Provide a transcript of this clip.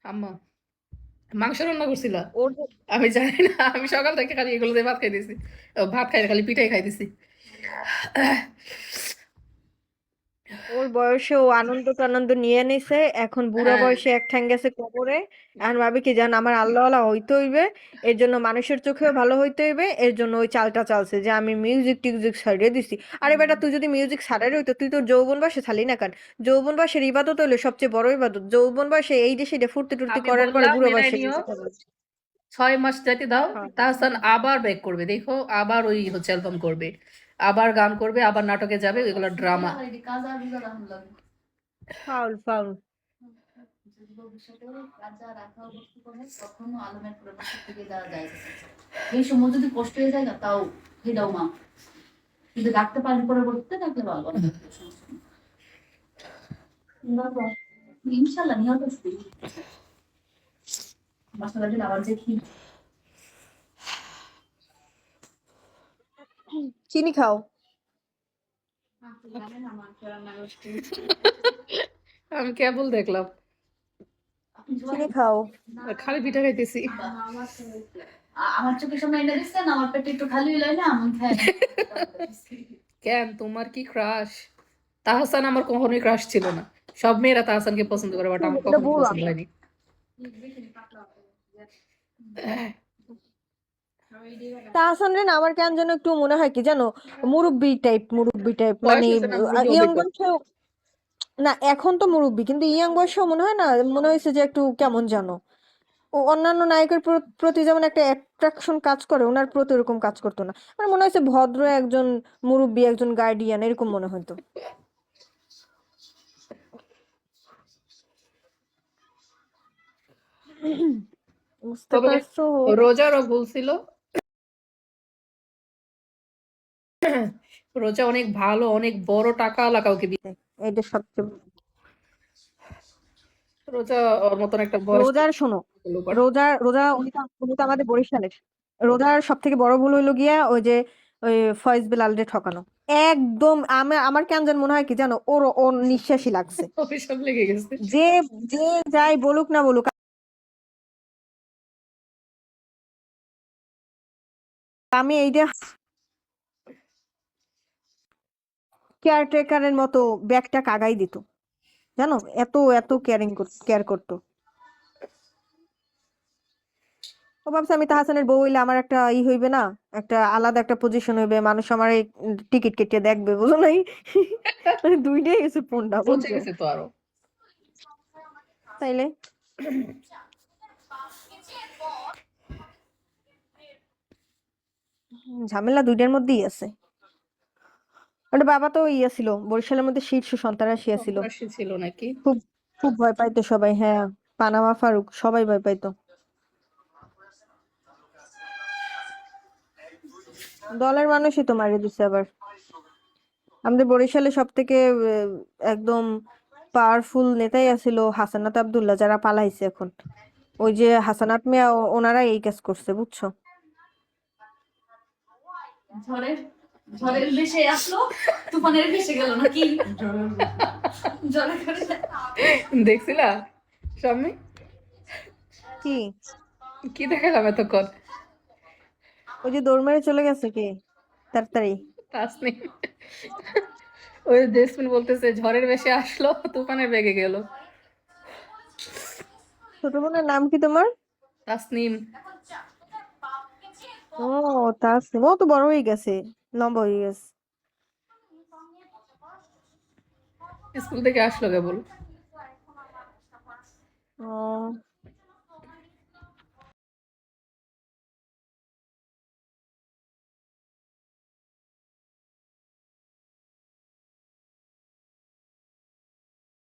আম্মা মাংস রান্না করছিল। ওর আমি জানি না, আমি সকাল থেকে খালি এগুলো দিয়ে ভাত খাইতেছি। ভাত খাই না, খালি পিঠাই খাইতেছি। ওর বয়সে ও আনন্দ টানন্দ নিয়ে নিছে, এখন বুড়া হ্যাঁ, বয়সে এক ঠ্যাং গেছে কবরে। আর ভাবে কি জান, আমার আল্লাহওয়ালা হইতে হইবে, এর জন্য মানুষের চোখেও ভালো হইতে হইবে, এর জন্য ওই চালটা চালছে যে আমি মিউজিক টিউজিক ছাড়িয়ে দিছি। আরে বেটা, তুই যদি মিউজিক ছাড়াই হইতো, তুই তোর যৌবন বয়সে ছাড়লি না কেন? যৌবন বয়সের ইবাদত হইলো সবচেয়ে বড় ইবাদত। যৌবন বয়সে এই দেশে ফুর্তি টুর্তি আমি করার পরে বললাম বুড়ো মেনে বয়সে নিও, গেছে কথা বলছে। 6 মাস যাইতে দাও। হ্যাঁ, তাহসান আবার ব্যাক করবে, দেখো আবার ওই হচ্ছে অ্যালবাম করবে, আবার গান করবে, আবার নাটকে যাবে, ওইগুলো ড্রামা। Foul foul. এই সময় যদি কষ্ট হয়ে যায় না, তাও হেদাও মা, কিন্তু ডাকতে পারেন পরবর্তীতে, ডাকলে ভালো। বাবা, ইনশাল্লাহ নিহত আসবে। মশলা দিন আবার যে কি চিনি খাও। আমি কেবল দেখলাম, চিনি খাও। খালি পিঠা খাইতেছি। আমার চোখের সামনে এনে দিচ্ছেন, আমার পেটে একটু খালি হইলে না আমি খাই। কেন, তোমার কি ক্রাশ? তাহসান আমার কখনোই ক্রাশ ছিল না। সব মেয়েরা তাহসানকে পছন্দ করে, বাট আমার এটা কখনো বুড়া। পছন্দ হয়নি। তাহসান না আমার কেন যেন একটু মনে হয় কি জানো, মুরব্বি টাইপ মানে বয়স হয়েছে না, মুরব্বি ইয়ং হবেই তো। বয়সেও। না, এখন তো মুরব্বি, কিন্তু ইয়াং বয়সেও মনে হয় না, মনে হয়েছে যে একটু কেমন জানো। ও অন্যান্য নায়কের প্রতি যেমন একটা অ্যাট্রাকশন কাজ করে, ওনার প্রতি এরকম কাজ করতো না। আমার মনে হয়েছে ভদ্র একজন মুরব্বি, একজন গার্ডিয়ান এরকম মনে হতো। বুঝতে তবে পারছো? রোজারও ভুল ছিল। রোজা অনেক ভালো, অনেক বড় টাকাওয়ালা কাউকে বিয়ে। এটা সবচেয়ে রোজা ওর মতন একটা বয়স রোজার শোনো, লোক। রোজা রোজা উনি তো আমাদের বরিশালের। রোজার সব থেকে বড় ভুল হইলো গিয়া ওই যে ওই ফয়েজ বেলালরে ঠকানো। একদম আমার কেন যেন মনে হয় কি জানো, ওর নিঃশ্বাসই লাগছে। অভিশাপ লেগে গেছে। যে যে যাই বলুক না বলুক, আমি এই যে কেয়ারটেকারের মতো ব্যাগটা কাগাই দিত, জানো, এত এত কেয়ার করতো। ও ভাবছে আমি তাহসানের বউ হইলে আমার একটা হইবে না, একটা আলাদা একটা পজিশন হইবে, মানুষ আমার টিকিট কেটে দেখবে, বুঝো নাই? মানে দুইটাই গেছে পন্ডা, পচে বুঝছো? গেছে তো আরো। তাইলে ঝামেলা দুইটার মধ্যেই আছে। ওটা বাবা তো ছিল, বরিশালের মধ্যে শীর্ষ সন্ত্রাসী ছিল। সন্ত্রাসী ছিল নাকি? খুব খুব ভয় পাইতো সবাই, হ্যাঁ। পানামা ফারুক সবাই ভয় পাইতো। দলের মানুষই তো মারিয়ে দিছে আবার। আমাদের বরিশালে সব থেকে একদম পাওয়ারফুল নেতাই আছিল হাসানাত আব্দুল্লাহ, যারা পালাইছে এখন। ওই যে হাসানাত মিয়া, ওনারা এই কাজ করছে, বুঝছো? ঝড়ের ঝড়ের ভেসে আসলো, তুফানের ভেসে গেল নাকি? ঝড়ের ভেসে দেখছিলা স্বামী? কি? কি দেখালাম এতক্ষণ? ওই যে দৌড় মেরে চলে গেছে কে তাড়াতাড়ি? তাসনিম। ওই জেসমিন বলতেছে ঝড়ের বেশে আসলো, তুফানের বেগে গেল। ছোট বোনের নাম কি তোমার? তাসনিম। ও, তাসনিম, ও তো বড় হয়ে গেছে, লম্বা হয়ে গেছে। স্কুল থেকে আসলো কেবল। ও।